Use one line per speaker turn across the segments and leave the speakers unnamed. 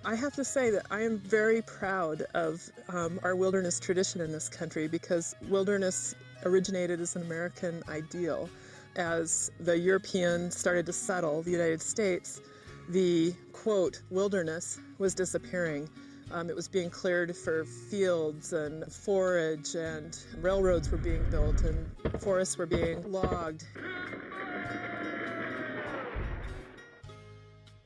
I have to say that I am very proud of our wilderness tradition in this country because wilderness originated as an American ideal. As the Europeans started to settle the United States, the, quote, wilderness was disappearing. It was being cleared for fields and forage, and railroads were being built, and forests were being logged.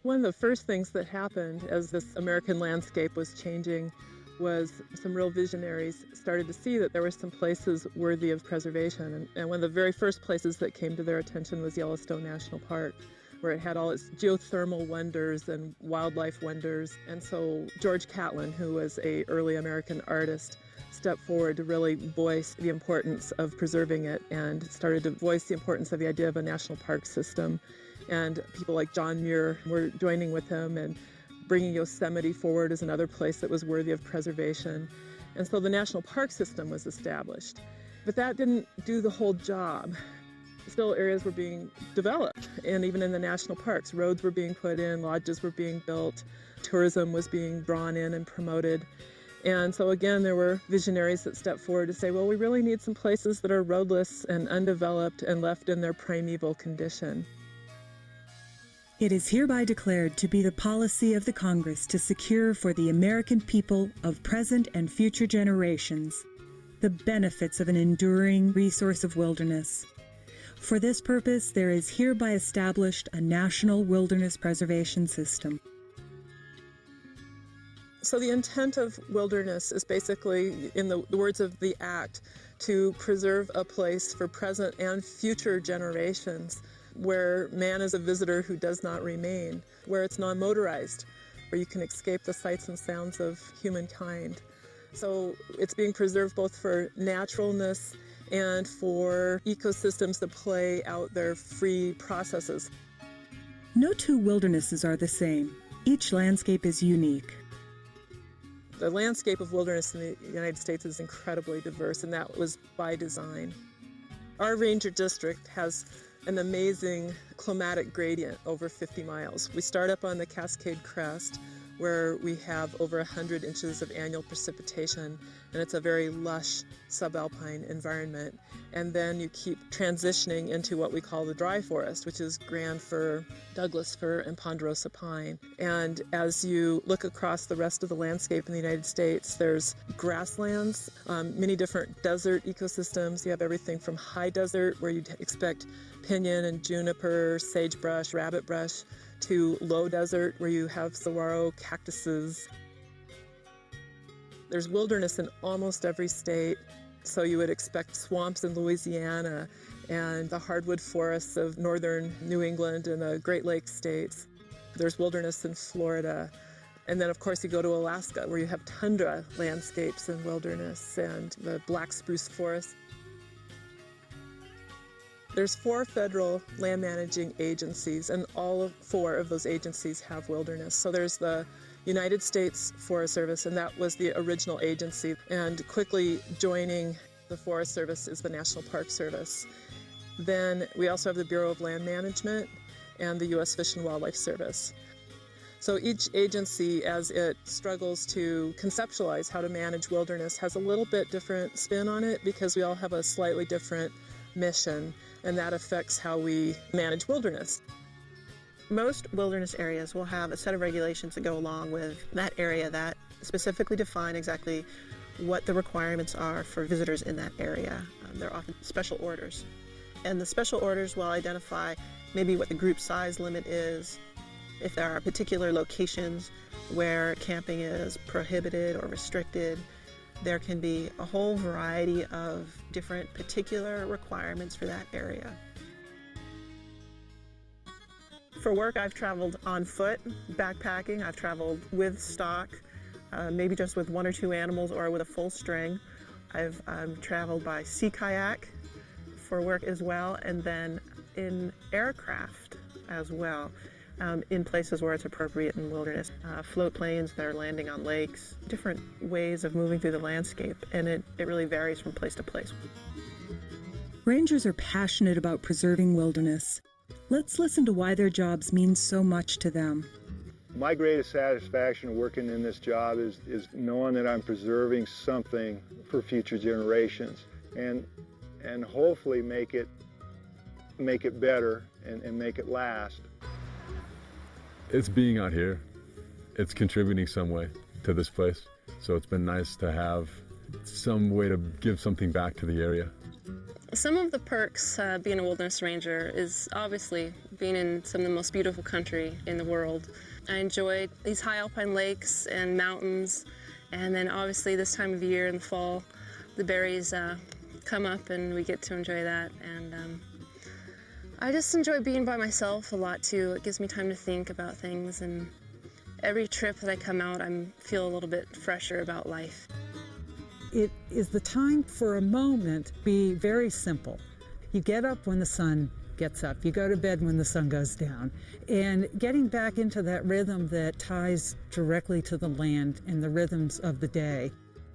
One of the first things that happened as this American landscape was changing was some real visionaries started to see that there were some places worthy of preservation. And one of the very first places that came to their attention was Yellowstone National Park, where it had all its geothermal wonders and wildlife wonders. And so George Catlin, who was an early American artist, stepped forward to really voice the importance of preserving it and started to voice the importance of the idea of a national park system. And people like John Muir were joining with him and bringing Yosemite forward as another place that was worthy of preservation. And so the national park system was established. But that didn't do the whole job. Still, areas were being developed, and even in the national parks, roads were being put in, lodges were being built, tourism was being drawn in and promoted. And so again, there were visionaries that stepped forward to say, well, we really need some places that are roadless and undeveloped and left in their primeval condition.
It is hereby declared to be the policy of the Congress to secure for the American people of present and future generations the benefits of an enduring resource of wilderness. For this purpose, there is hereby established a national wilderness preservation system.
So the intent of wilderness is basically, in the words of the Act, to preserve a place for present and future generations where man is a visitor who does not remain, where it's non-motorized, where you can escape the sights and sounds of humankind. So it's being preserved both for naturalness and for ecosystems to play out their free processes.
No two wildernesses are the same. Each landscape is unique.
The landscape of wilderness in the United States is incredibly diverse, and that was by design. Our ranger district has an amazing climatic gradient over 50 miles. We start up on the Cascade Crest, where we have over 100 inches of annual precipitation, and it's a very lush subalpine environment. And then you keep transitioning into what we call the dry forest, which is grand fir, Douglas fir, and ponderosa pine. And as you look across the rest of the landscape in the United States, there's grasslands, many different desert ecosystems. You have everything from high desert, where you'd expect pinyon and juniper, sagebrush, rabbitbrush, to low desert, where you have saguaro, cactuses. There's wilderness in almost every state, so you would expect swamps in Louisiana and the hardwood forests of northern New England and the Great Lakes states. There's wilderness in Florida. And then, of course, you go to Alaska, where you have tundra landscapes and wilderness and the black spruce forest. There's 4 federal land managing agencies, and all 4 of those agencies have wilderness. So there's the United States Forest Service, and that was the original agency. And quickly joining the Forest Service is the National Park Service. Then we also have the Bureau of Land Management and the U.S. Fish and Wildlife Service. So each agency, as it struggles to conceptualize how to manage wilderness, has a little bit different spin on it because we all have a slightly different mission, and that affects how we manage wilderness.
Most wilderness areas will have a set of regulations that go along with that area that specifically define exactly what the requirements are for visitors in that area. They're often special orders. And the special orders will identify maybe what the group size limit is, if there are particular locations where camping is prohibited or restricted. There can be a whole variety of different particular requirements for that area. For work, I've traveled on foot, backpacking. I've traveled with stock, maybe just with 1 or 2 animals or with a full string. I've traveled by sea kayak for work as well, and then in aircraft as well. In places where it's appropriate in wilderness. Float planes that are landing on lakes, different ways of moving through the landscape, and it really varies from place to place.
Rangers are passionate about preserving wilderness. Let's listen to why their jobs mean so much to them.
My greatest satisfaction working in this job is knowing that I'm preserving something for future generations and hopefully make it better and make it last.
It's being out here. It's contributing some way to this place. So it's been nice to have some way to give something back to the area.
Some of the perks being a wilderness ranger is obviously being in some of the most beautiful country in the world. I enjoy these high alpine lakes and mountains, and then obviously this time of year in the fall, the berries come up and we get to enjoy that. And I just enjoy being by myself a lot too. It gives me time to think about things, and every trip that I come out, I feel a little bit fresher about life.
It is the time for a moment to be very simple. You get up when the sun gets up. You go to bed when the sun goes down. And getting back into that rhythm that ties directly to the land and the rhythms of the day.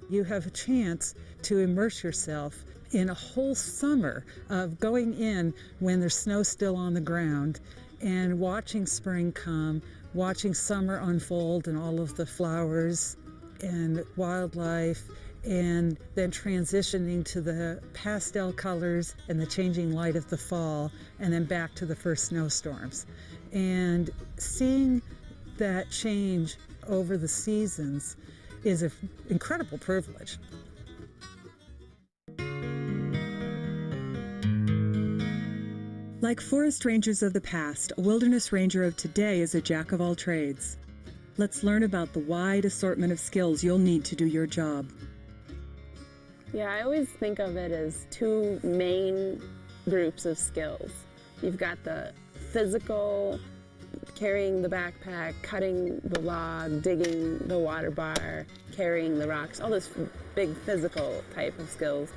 You have a chance to immerse yourself in a whole summer of going in when there's snow still on the ground and watching spring come, watching summer unfold and all of the flowers and wildlife, and then transitioning to the pastel colors and the changing light of the fall, and then back to the first snowstorms. And seeing that change over the seasons is an incredible privilege.
Like forest rangers of the past, a wilderness ranger of today is a jack of all trades. Let's learn about the wide assortment of skills you'll need to do your job.
Yeah, I always think of it as two main groups of skills. You've got the physical, carrying the backpack, cutting the log, digging the water bar, carrying the rocks, all those big physical type of skills.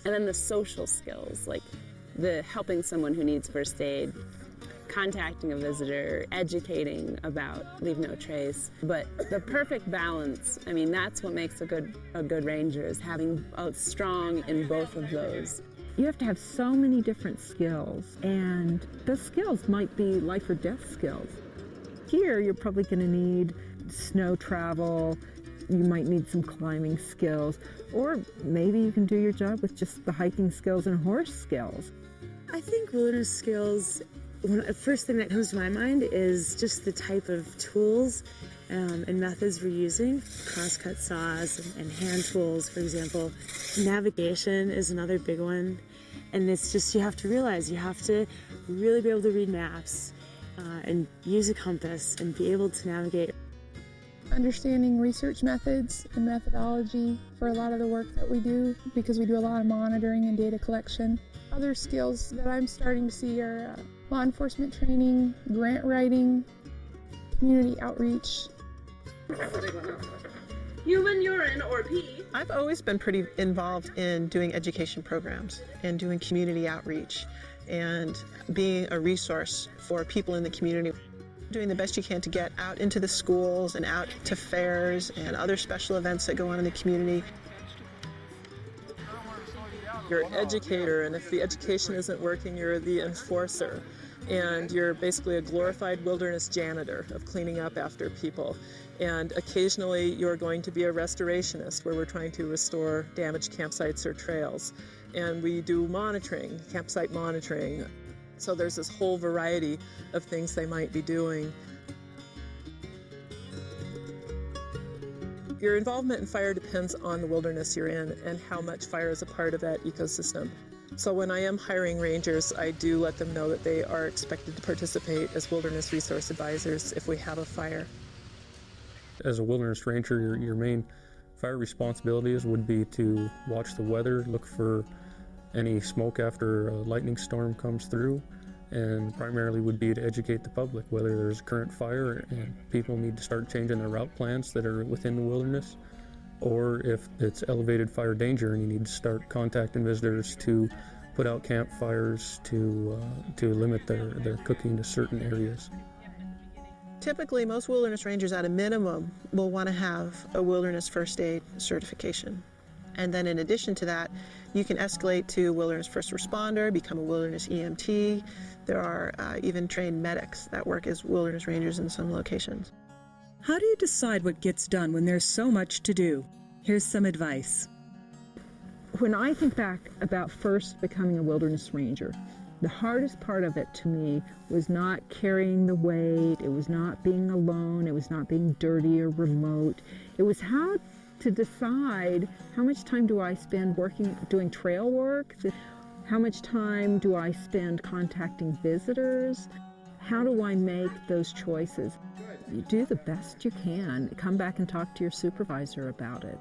And then the social skills, like the helping someone who needs first aid, contacting a visitor, educating about Leave No Trace. But the perfect balance, I mean, that's what makes a good ranger, is having a strong in both of those.
You have to have so many different skills, and the skills might be life or death skills. Here, you're probably going to need snow travel, you might need some climbing skills, or maybe you can do your job with just the hiking skills and horse skills.
I think wilderness skills, the first thing that comes to my mind is just the type of tools and methods we're using. Crosscut saws and hand tools, for example. Navigation is another big one. And it's just, you have to realize you have to really be able to read maps and use a compass and be able to navigate.
Understanding research methods and methodology for a lot of the work that we do, because we do a lot of monitoring and data collection. Other skills that I'm starting to see are law enforcement training, grant writing, community outreach.
Human urine, or pee.
I've always been pretty involved in doing education programs and doing community outreach and being a resource for people in the community. Doing the best you can to get out into the schools and out to fairs and other special events that go on in the community.
You're an educator, and if the education isn't working, you're the enforcer. And you're basically a glorified wilderness janitor of cleaning up after people. And occasionally you're going to be a restorationist, where we're trying to restore damaged campsites or trails. And we do monitoring, campsite monitoring. So there's this whole variety of things they might be doing. Your involvement in fire depends on the wilderness you're in and how much fire is a part of that ecosystem. So when I am hiring rangers, I do let them know that they are expected to participate as wilderness resource advisors if we have a fire.
As a wilderness ranger, your main fire responsibilities would be to watch the weather, look for any smoke after a lightning storm comes through, and primarily would be to educate the public whether there's a current fire and people need to start changing their route plans that are within the wilderness, or if it's elevated fire danger and you need to start contacting visitors to put out campfires to limit their cooking to certain areas.
Typically, most wilderness rangers at a minimum will want to have a wilderness first aid certification. And then in addition to that, you can escalate to wilderness first responder, become a wilderness EMT. There are even trained medics that work as wilderness rangers in some locations.
How do you decide what gets done when there's so much to do? Here's some advice.
When I think back about first becoming a wilderness ranger, the hardest part of it to me was not carrying the weight, it was not being alone, it was not being dirty or remote. It was how to decide how much time do I spend doing trail work, how much time do I spend contacting visitors, how do I make those choices? You do the best you can. Come back and talk to your supervisor about it.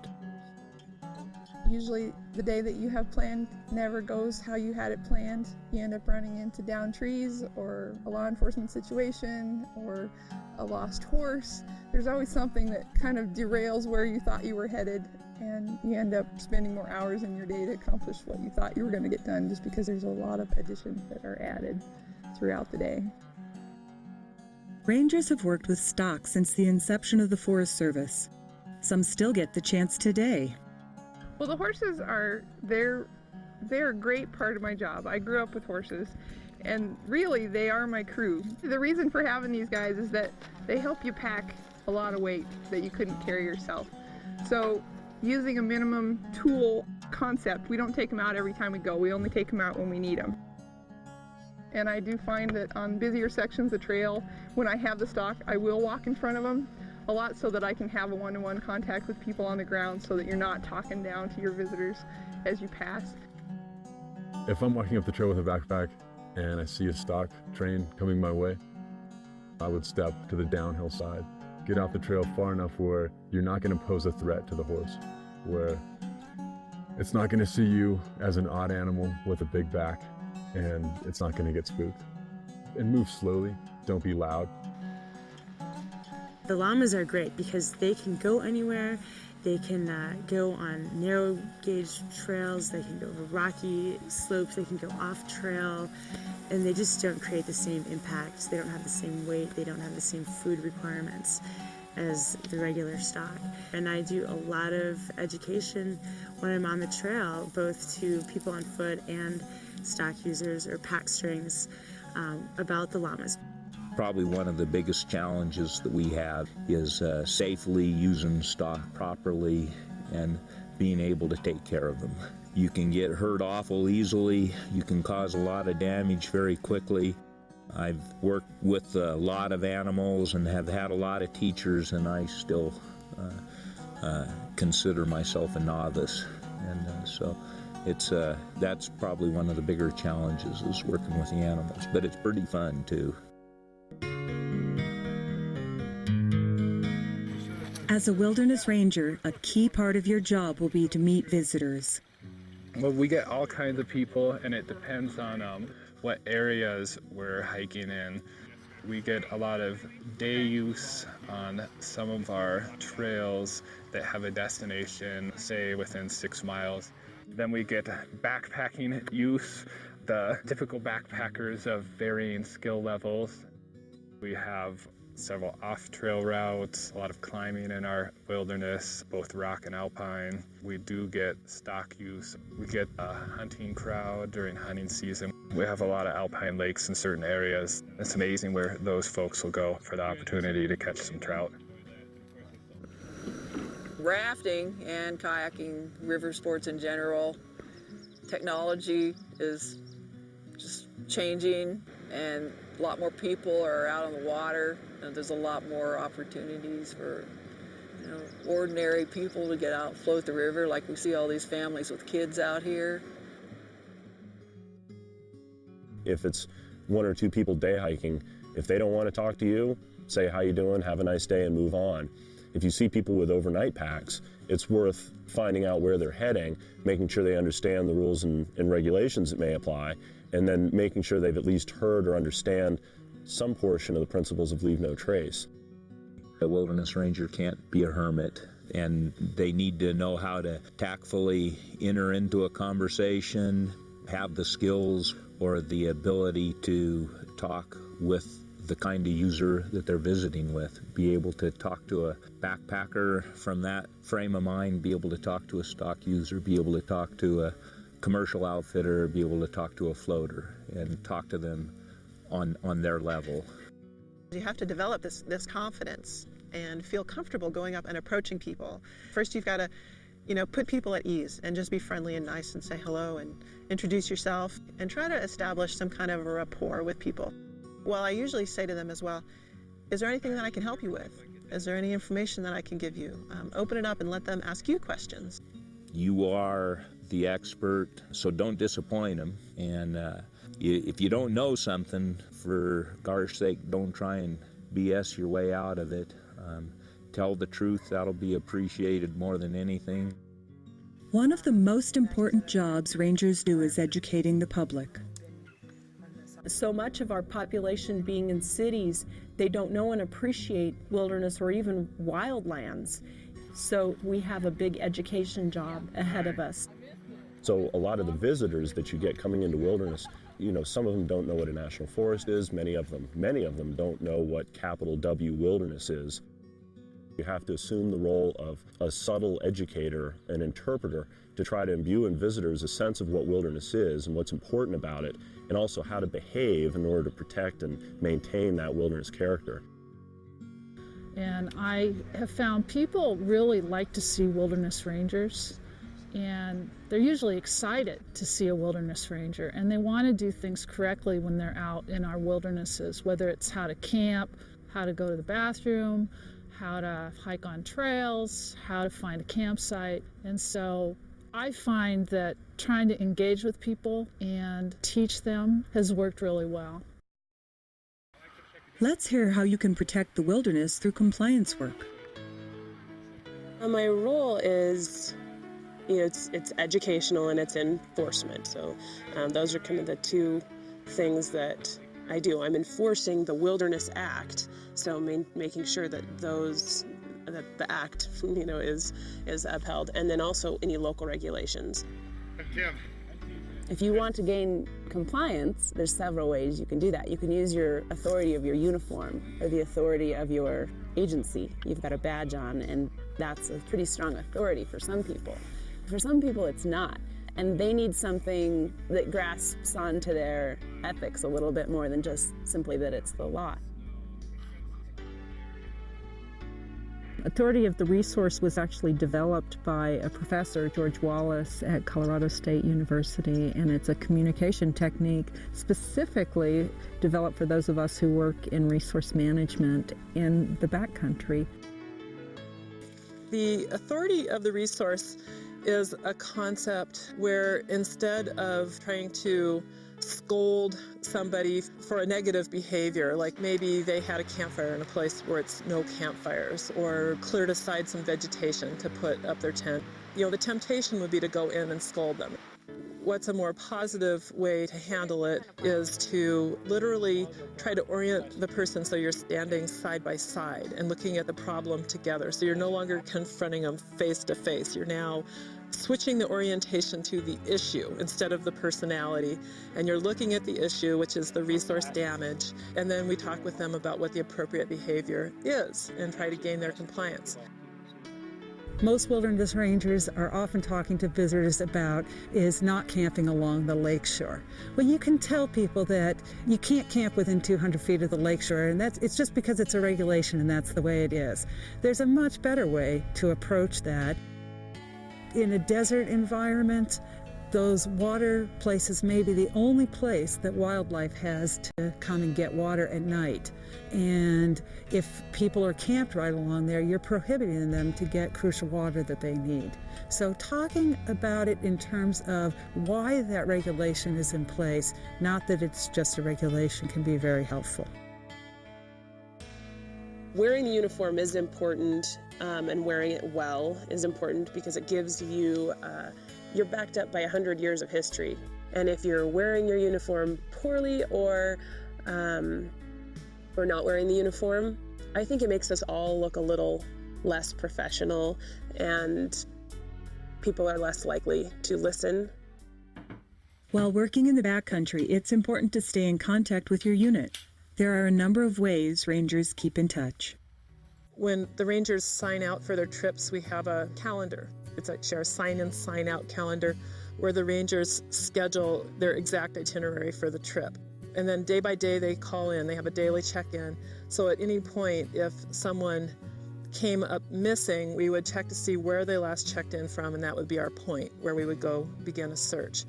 Usually the day that you have planned never goes how you had it planned. You end up running into downed trees or a law enforcement situation or a lost horse. There's always something that kind of derails where you thought you were headed, and you end up spending more hours in your day to accomplish what you thought you were going to get done, just because there's a lot of additions that are added throughout the day.
Rangers have worked with stock since the inception of the Forest Service. Some still get the chance today.
Well, the horses they're a great part of my job. I grew up with horses, and really they are my crew. The reason for having these guys is that they help you pack a lot of weight that you couldn't carry yourself. So using a minimum tool concept, we don't take them out every time we go. We only take them out when we need them. And I do find that on busier sections of trail, when I have the stock, I will walk in front of them a lot so that I can have a one-to-one contact with people on the ground so that you're not talking down to your visitors as you pass.
If I'm walking up the trail with a backpack and I see a stock train coming my way, I would step to the downhill side, get off the trail far enough where you're not going to pose a threat to the horse, where it's not going to see you as an odd animal with a big back, and it's not going to get spooked. And move slowly, don't be loud.
The llamas are great because they can go anywhere. They can go on narrow gauge trails, they can go over rocky slopes, they can go off trail, and they just don't create the same impact. They don't have the same weight, they don't have the same food requirements as the regular stock. And I do a lot of education when I'm on the trail, both to people on foot and stock users or pack strings about the llamas.
Probably one of the biggest challenges that we have is safely using stock properly and being able to take care of them. You can get hurt awful easily. You can cause a lot of damage very quickly. I've worked with a lot of animals and have had a lot of teachers, and I still consider myself a novice. And so that's probably one of the bigger challenges is working with the animals, but it's pretty fun too.
As a wilderness ranger, a key part of your job will be to meet visitors.
Well, we get all kinds of people, and it depends on what areas we're hiking in. We get a lot of day use on some of our trails that have a destination, say within 6 miles. Then we get backpacking use, the typical backpackers of varying skill levels. We have several off-trail routes, a lot of climbing in our wilderness, both rock and alpine. We do get stock use. We get a hunting crowd during hunting season. We have a lot of alpine lakes in certain areas. It's amazing where those folks will go for the opportunity to catch some trout.
Rafting and kayaking, river sports in general, technology is just changing, and a lot more people are out on the water, and there's a lot more opportunities for ordinary people to get out and float the river, like we see all these families with kids out here.
If it's 1 or 2 people day hiking, if they don't want to talk to you, say how you doing, have a nice day, and move on. If you see people with overnight packs, it's worth finding out where they're heading, making sure they understand the rules and regulations that may apply, and then making sure they've at least heard or understand some portion of the principles of leave no trace.
A wilderness ranger can't be a hermit, and they need to know how to tactfully enter into a conversation, have the skills or the ability to talk with the kind of user that they're visiting with, be able to talk to a backpacker from that frame of mind, be able to talk to a stock user, be able to talk to a commercial outfitter, be able to talk to a floater and talk to them on their level.
You have to develop this confidence and feel comfortable going up and approaching people. First, you've got to, put people at ease and just be friendly and nice and say hello and introduce yourself and try to establish some kind of a rapport with people. Well, I usually say to them as well, is there anything that I can help you with? Is there any information that I can give you? Open it up and let them ask you questions.
You are the expert, so don't disappoint them. And if you don't know something, for gosh sake, don't try and BS your way out of it. Tell the truth. That'll be appreciated more than anything.
One of the most important jobs rangers do is educating the public.
So much of our population being in cities, they don't know and appreciate wilderness or even wildlands. So we have a big education job ahead of us.
So a lot of the visitors that you get coming into wilderness, some of them don't know what a national forest is. Many of them don't know what capital W wilderness is. You have to assume the role of a subtle educator, an interpreter, to try to imbue in visitors a sense of what wilderness is and what's important about it, and also how to behave in order to protect and maintain that wilderness character.
And I have found people really like to see wilderness rangers, and they're usually excited to see a wilderness ranger, and they want to do things correctly when they're out in our wildernesses, whether it's how to camp, how to go to the bathroom, how to hike on trails, how to find a campsite. And so I find that trying to engage with people and teach them has worked really well.
Let's hear how you can protect the wilderness through compliance work.
My role is, it's educational and it's enforcement. So those are kind of the two things that I do. I'm enforcing the Wilderness Act, so making sure that that the act, is upheld, and then also any local regulations.
If you want to gain compliance, there's several ways you can do that. You can use your authority of your uniform or the authority of your agency. You've got a badge on, and that's a pretty strong authority for some people. For some people, it's not. And they need something that grasps onto their ethics a little bit more than just simply that it's the law.
Authority of the resource was actually developed by a professor, George Wallace, at Colorado State University, and it's a communication technique specifically developed for those of us who work in resource management in the backcountry.
The authority of the resource is a concept where instead of trying to scold somebody for a negative behavior, like maybe they had a campfire in a place where it's no campfires, or cleared aside some vegetation to put up their tent, the temptation would be to go in and scold them. What's a more positive way to handle it is to literally try to orient the person so you're standing side by side and looking at the problem together. So you're no longer confronting them face to face. You're now switching the orientation to the issue instead of the personality. And you're looking at the issue, which is the resource damage. And then we talk with them about what the appropriate behavior is and try to gain their compliance.
Most wilderness rangers are often talking to visitors about is not camping along the lakeshore. Well, you can tell people that you can't camp within 200 feet of the lakeshore, and it's just because it's a regulation and that's the way it is. There's a much better way to approach that. In a desert environment, those water places may be the only place that wildlife has to come and get water at night. And if people are camped right along there, you're prohibiting them to get crucial water that they need. So talking about it in terms of why that regulation is in place, not that it's just a regulation, can be very helpful.
Wearing the uniform is important, and wearing it well is important because it gives you you're backed up by 100 years of history. And if you're wearing your uniform poorly or not wearing the uniform, I think it makes us all look a little less professional, and people are less likely to listen.
While working in the backcountry, it's important to stay in contact with your unit. There are a number of ways rangers keep in touch.
When the rangers sign out for their trips, we have a calendar. It's actually our sign-in, sign-out calendar where the rangers schedule their exact itinerary for the trip. And then day by day they call in, they have a daily check-in. So at any point, if someone came up missing, we would check to see where they last checked in from, and that would be our point where we would go begin a search.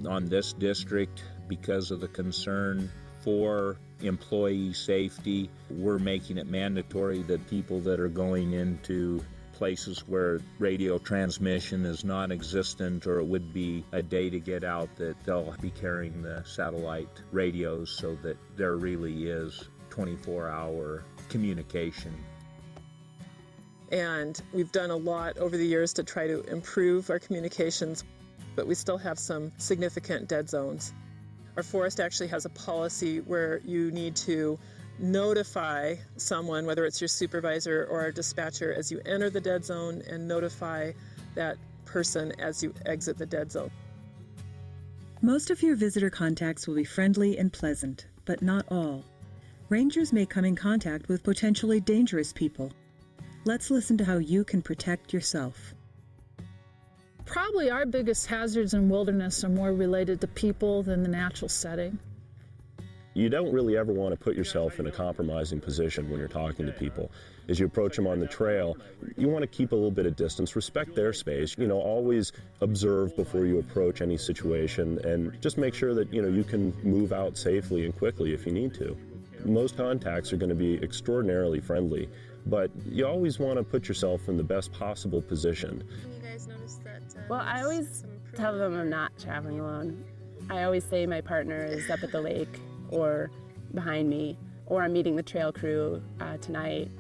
On this district, because of the concern for employee safety, we're making it mandatory that people that are going into places where radio transmission is non-existent, or it would be a day to get out, that they'll be carrying the satellite radios so that there really is 24-hour communication.
And we've done a lot over the years to try to improve our communications, but we still have some significant dead zones. Our forest actually has a policy where you need to notify someone, whether it's your supervisor or a dispatcher, as you enter the dead zone, and notify that person as you exit the dead zone.
Most of your visitor contacts will be friendly and pleasant, but not all. Rangers may come in contact with potentially dangerous people. Let's listen to how you can protect yourself.
Probably our biggest hazards in wilderness are more related to people than the natural setting.
You don't really ever want to put yourself in a compromising position when you're talking to people. As you approach them on the trail, you want to keep a little bit of distance, respect their space, always observe before you approach any situation, and just make sure that, you can move out safely and quickly if you need to. Most contacts are going to be extraordinarily friendly, but you always want to put yourself in the best possible position.
You guys noticed that?
Well, I always tell them I'm not traveling alone. I always say my partner is up at the lake or behind me, or I'm meeting the trail crew tonight.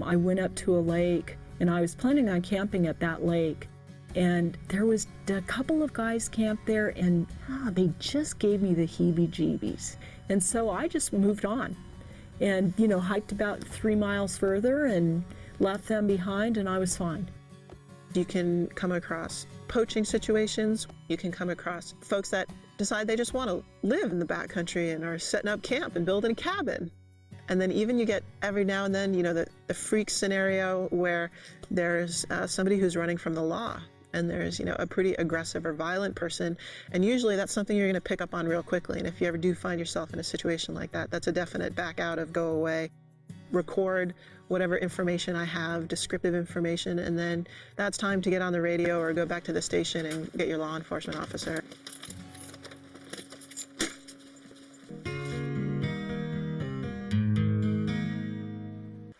I went up to a lake, and I was planning on camping at that lake, and there was a couple of guys camped there, and they just gave me the heebie-jeebies. And so I just moved on and, hiked about 3 miles further and left them behind, and I was fine.
You can come across poaching situations. You can come across folks that decide they just want to live in the backcountry and are setting up camp and building a cabin. And then even you get every now and then, the freak scenario where there's somebody who's running from the law, and there's, a pretty aggressive or violent person. And usually that's something you're going to pick up on real quickly. And if you ever do find yourself in a situation like that, that's a definite back out of, go away, record whatever information I have, descriptive information, and then that's time to get on the radio or go back to the station and get your law enforcement officer.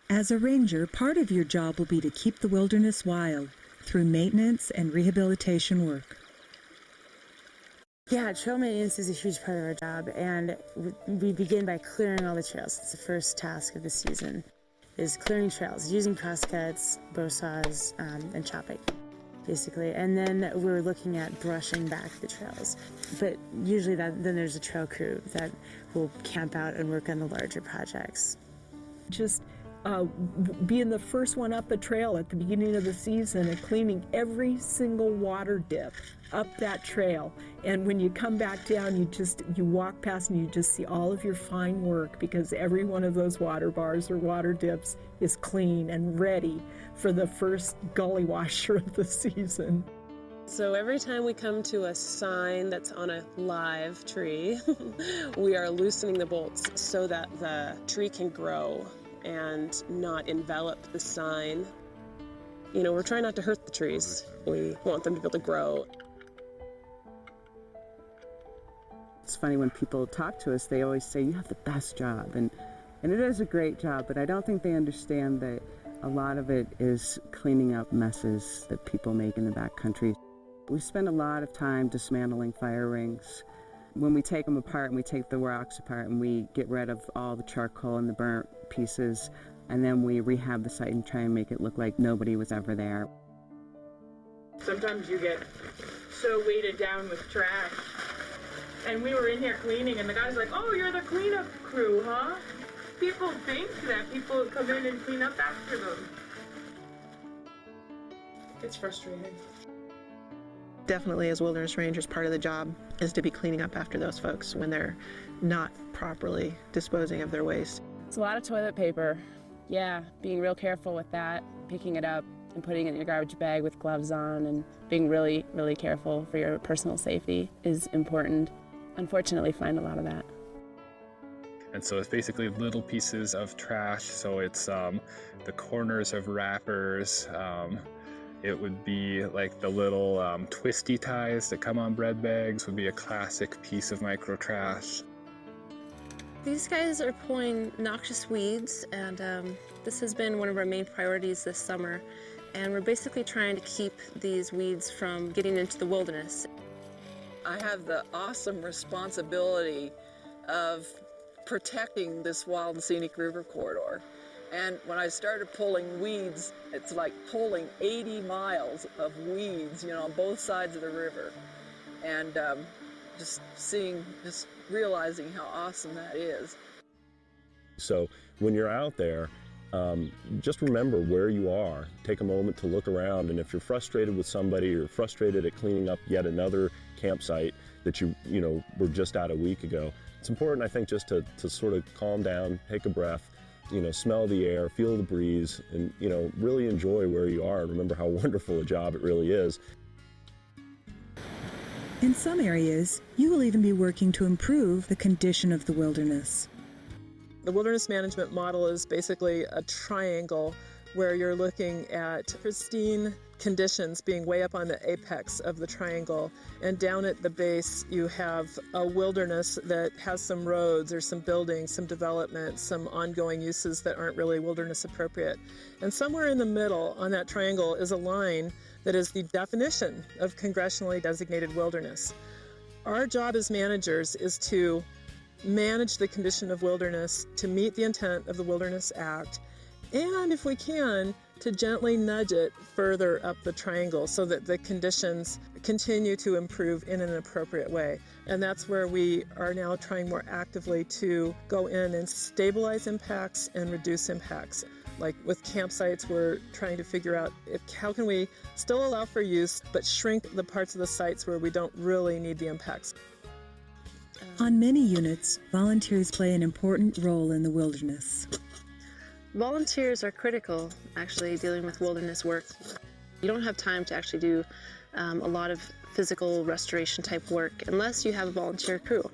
As a ranger, part of your job will be to keep the wilderness wild through maintenance and rehabilitation work.
Yeah, trail maintenance is a huge part of our job, and we begin by clearing all the trails. It's the first task of the season, is clearing trails, using crosscuts, bow saws, and chopping, basically. And then we're looking at brushing back the trails. But usually then there's a trail crew that will camp out and work on the larger projects.
Just being the first one up a trail at the beginning of the season and cleaning every single water dip up that trail. And when you come back down, you walk past and you just see all of your fine work, because every one of those water bars or water dips is clean and ready for the first gully washer of the season.
So every time we come to a sign that's on a live tree, we are loosening the bolts so that the tree can grow and not envelop the sign. We're trying not to hurt the trees. We want them to be able to grow.
It's funny when people talk to us, they always say, you have the best job. And it is a great job, but I don't think they understand that a lot of it is cleaning up messes that people make in the backcountry. We spend a lot of time dismantling fire rings. When we take them apart and we take the rocks apart and we get rid of all the charcoal and the burnt pieces, and then we rehab the site and try and make it look like nobody was ever there.
Sometimes you get so weighted down with trash. And we were in here cleaning, and the guy's like, oh, you're the cleanup crew, huh? People think that people come in and clean up after them. It's frustrating.
Definitely, as wilderness rangers, part of the job is to be cleaning up after those folks when they're not properly disposing of their waste.
It's a lot of toilet paper. Yeah, being real careful with that, picking it up and putting it in your garbage bag with gloves on, and being really, really careful for your personal safety is important. Unfortunately, find a lot of that.
And so it's basically little pieces of trash. So it's the corners of wrappers. It would be like the little twisty ties that come on bread bags would be a classic piece of micro trash.
These guys are pulling noxious weeds, and this has been one of our main priorities this summer. And we're basically trying to keep these weeds from getting into the wilderness.
I have the awesome responsibility of protecting this wild and scenic river corridor. And when I started pulling weeds, it's like pulling 80 miles of weeds, you know, on both sides of the river. And just realizing how awesome that is.
So when you're out there, just remember where you are. Take a moment to look around, and if you're frustrated with somebody or frustrated at cleaning up yet another campsite that you were just at a week ago, it's important, I think, just to sort of calm down, take a breath, smell the air, feel the breeze, and really enjoy where you are and remember how wonderful a job it really is.
In some areas, you will even be working to improve the condition of the wilderness.
The wilderness management model is basically a triangle where you're looking at pristine conditions being way up on the apex of the triangle, and down at the base you have a wilderness that has some roads or some buildings, some development, some ongoing uses that aren't really wilderness appropriate. And somewhere in the middle on that triangle is a line that is the definition of congressionally designated wilderness. Our job as managers is to manage the condition of wilderness to meet the intent of the Wilderness Act, and if we can, to gently nudge it further up the triangle so that the conditions continue to improve in an appropriate way. And that's where we are now trying more actively to go in and stabilize impacts and reduce impacts. Like with campsites, we're trying to figure out how can we still allow for use but shrink the parts of the sites where we don't really need the impacts.
On many units, volunteers play an important role in the wilderness.
Volunteers are critical, actually, dealing with wilderness work. You don't have time to actually do a lot of physical restoration type work unless you have a volunteer crew.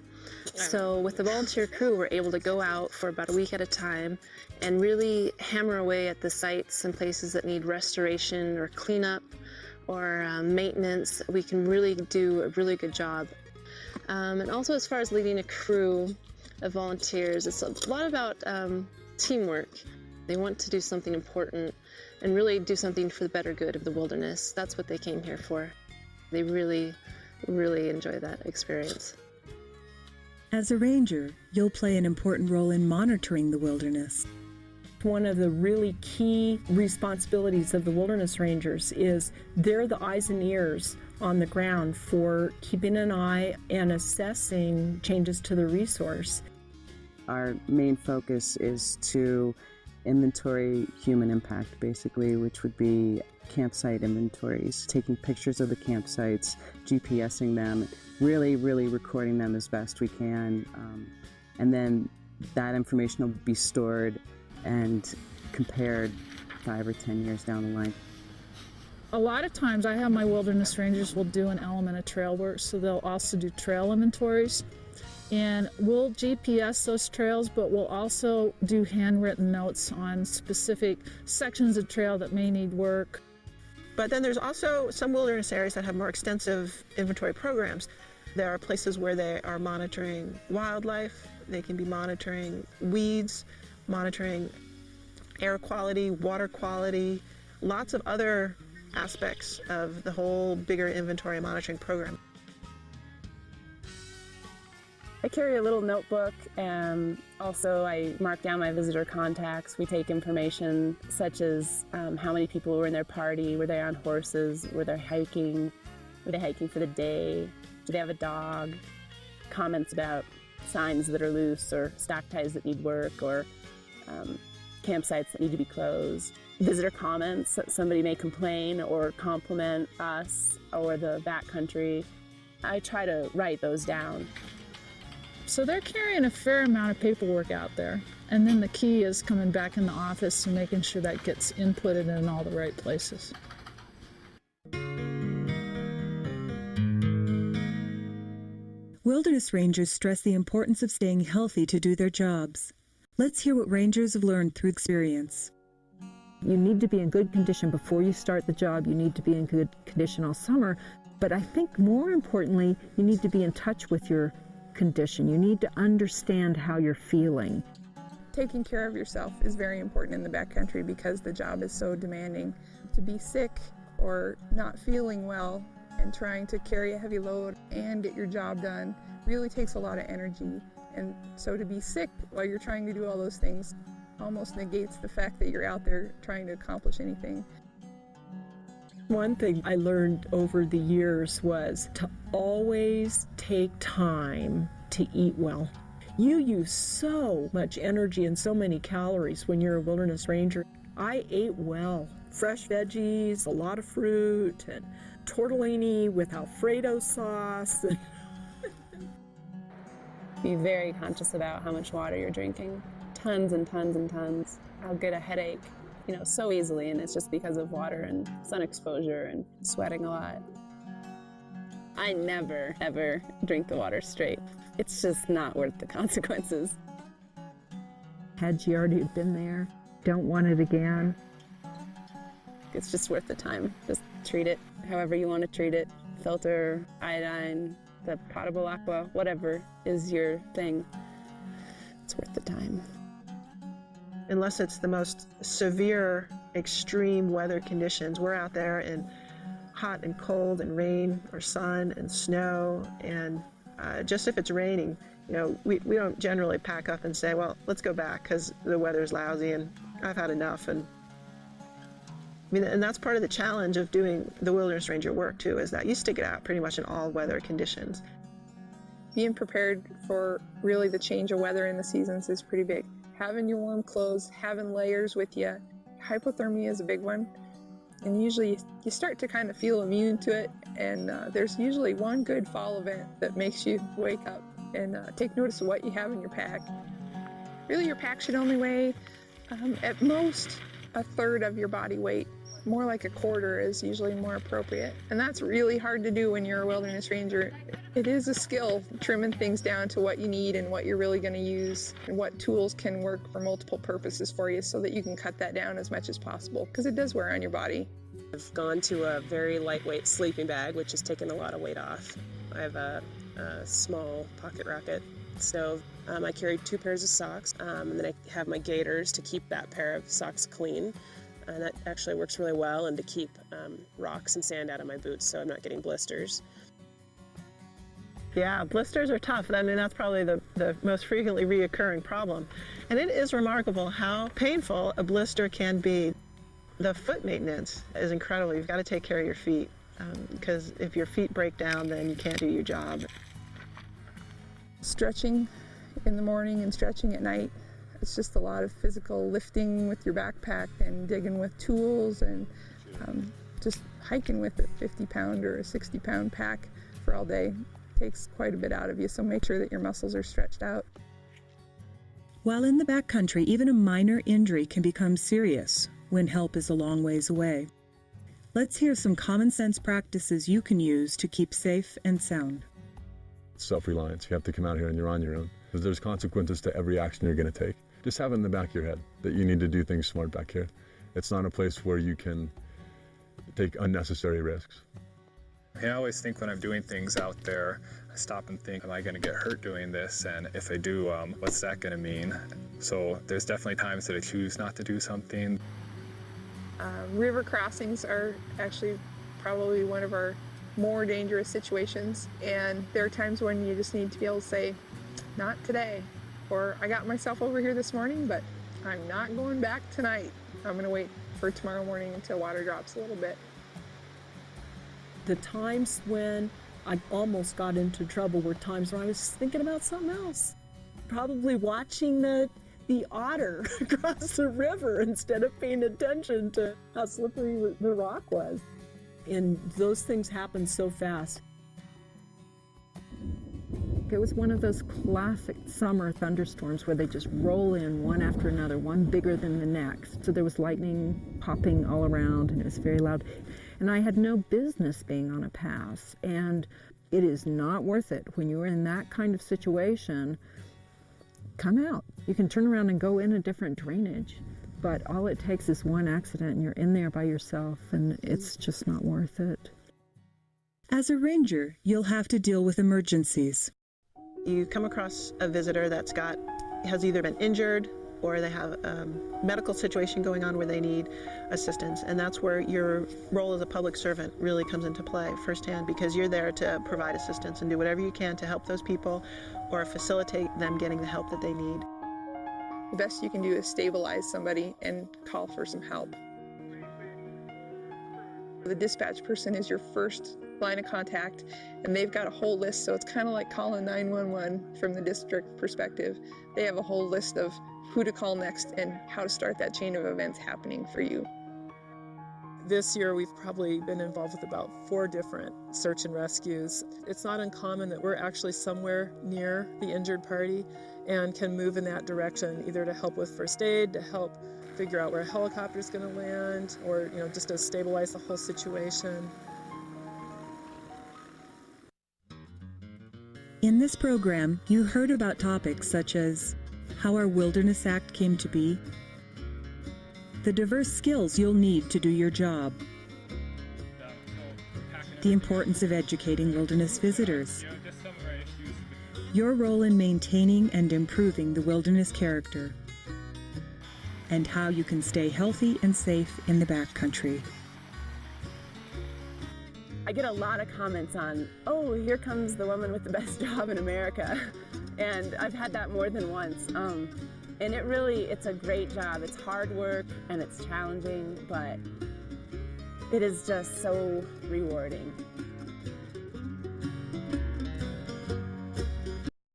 So with the volunteer crew, we're able to go out for about a week at a time and really hammer away at the sites and places that need restoration or cleanup or maintenance. We can really do a really good job. And also, as far as leading a crew of volunteers, it's a lot about teamwork. They want to do something important and really do something for the better good of the wilderness. That's what they came here for. They really, really enjoy that experience.
As a ranger, you'll play an important role in monitoring the wilderness.
One of the really key responsibilities of the wilderness rangers is they're the eyes and ears on the ground for keeping an eye and assessing changes to the resource.
Our main focus is to inventory human impact, basically, which would be campsite inventories, taking pictures of the campsites, GPSing them, really recording them as best we can, and then that information will be stored and compared 5 or 10 years down the line.
A lot of times I have my wilderness rangers will do an element of trail work, so they'll also do trail inventories. And we'll GPS those trails, but we'll also do handwritten notes on specific sections of trail that may need work.
But then there's also some wilderness areas that have more extensive inventory programs. There are places where they are monitoring wildlife, they can be monitoring weeds, monitoring air quality, water quality, lots of other aspects of the whole bigger inventory monitoring program.
I carry a little notebook, and also I mark down my visitor contacts. We take information such as how many people were in their party, were they on horses, were they hiking for the day, do they have a dog, comments about signs that are loose or stock ties that need work or campsites that need to be closed. Visitor comments, somebody may complain or compliment us or the backcountry. I try to write those down.
So they're carrying a fair amount of paperwork out there. And then the key is coming back in the office and making sure that gets inputted in all the right places.
Wilderness rangers stress the importance of staying healthy to do their jobs. Let's hear what rangers have learned through experience.
You need to be in good condition before you start the job. You need to be in good condition all summer. But I think more importantly, you need to be in touch with your condition. You need to understand how you're feeling.
Taking care of yourself is very important in the backcountry because the job is so demanding. To be sick or not feeling well and trying to carry a heavy load and get your job done really takes a lot of energy. And so to be sick while you're trying to do all those things almost negates the fact that you're out there trying to accomplish anything.
One thing I learned over the years was to always take time to eat well. You use so much energy and so many calories when you're a wilderness ranger. I ate well. Fresh veggies, a lot of fruit, and tortellini with Alfredo sauce.
Be very conscious about how much water you're drinking. Tons and tons and tons. I'll get a headache, so easily, and it's just because of water and sun exposure and sweating a lot. I never, ever drink the water straight. It's just not worth the consequences.
Had you already been there? Don't want it again?
It's just worth the time. Just treat it however you want to treat it. Filter, iodine, the potable aqua, whatever is your thing. It's worth the time.
Unless it's the most severe, extreme weather conditions, we're out there in hot and cold and rain or sun and snow, and just if it's raining, we don't generally pack up and say, well, let's go back because the weather's lousy and I've had enough. And that's part of the challenge of doing the wilderness ranger work too, is that you stick it out pretty much in all weather conditions.
Being prepared for really the change of weather in the seasons is pretty big. Having your warm clothes, having layers with you. Hypothermia is a big one. And usually you start to kind of feel immune to it. And there's usually one good fall event that makes you wake up and take notice of what you have in your pack. Really, your pack should only weigh at most a third of your body weight. More like a quarter is usually more appropriate. And that's really hard to do when you're a wilderness ranger. It is a skill, trimming things down to what you need and what you're really going to use and what tools can work for multiple purposes for you so that you can cut that down as much as possible, because it does wear on your body.
I've gone to a very lightweight sleeping bag, which has taken a lot of weight off. I have a small pocket rocket stove. I carry 2 pairs of socks, and then I have my gaiters to keep that pair of socks clean. And that actually works really well, and to keep rocks and sand out of my boots so I'm not getting blisters.
Yeah, blisters are tough. That's probably the most frequently reoccurring problem. And it is remarkable how painful a blister can be. The foot maintenance is incredible. You've got to take care of your feet, because if your feet break down, then you can't do your job.
Stretching in the morning and stretching at night. It's just a lot of physical lifting with your backpack and digging with tools and just hiking with a 50-pound or a 60-pound pack for all day takes quite a bit out of you, so make sure that your muscles are stretched out.
While in the backcountry, even a minor injury can become serious when help is a long ways away. Let's hear some common sense practices you can use to keep safe and sound.
Self-reliance. You have to come out here and you're on your own. There's consequences to every action you're going to take. Just have it in the back of your head that you need to do things smart back here. It's not a place where you can take unnecessary risks.
I always think when I'm doing things out there, I stop and think, am I going to get hurt doing this? And if I do, what's that going to mean? So there's definitely times that I choose not to do something.
River crossings are actually probably one of our more dangerous situations, and there are times when you just need to be able to say, not today, or I got myself over here this morning, but I'm not going back tonight. I'm going to wait for tomorrow morning until water drops a little bit.
The times when I almost got into trouble were times when I was thinking about something else. Probably watching the otter across the river instead of paying attention to how slippery the rock was. And those things happen so fast.
It was one of those classic summer thunderstorms where they just roll in one after another, one bigger than the next. So there was lightning popping all around and it was very loud. And I had no business being on a pass. And It is not worth it. When you're in that kind of situation, come out. You can turn around and go in a different drainage, but all it takes is one accident and you're in there by yourself, and it's just not worth it.
As a ranger, you'll have to deal with emergencies.
You come across a visitor has either been injured or they have a medical situation going on where they need assistance, and that's where your role as a public servant really comes into play firsthand, because you're there to provide assistance and do whatever you can to help those people or facilitate them getting the help that they need.
The best you can do is stabilize somebody and call for some help. The dispatch person is your first line of contact, and they've got a whole list, so it's kind of like calling 911 from the district perspective. They have a whole list of who to call next and how to start that chain of events happening for you.
This year we've probably been involved with about 4 different search and rescues. It's not uncommon that we're actually somewhere near the injured party and can move in that direction, either to help with first aid, to help figure out where a helicopter is going to land, or just to stabilize the whole situation.
In this program, you heard about topics such as how our Wilderness Act came to be, the diverse skills you'll need to do your job, the importance of educating wilderness visitors, your role in maintaining and improving the wilderness character, and how you can stay healthy and safe in the backcountry.
I get a lot of comments on, oh, here comes the woman with the best job in America. And I've had that more than once. And it's a great job. It's hard work and it's challenging, but it is just so rewarding.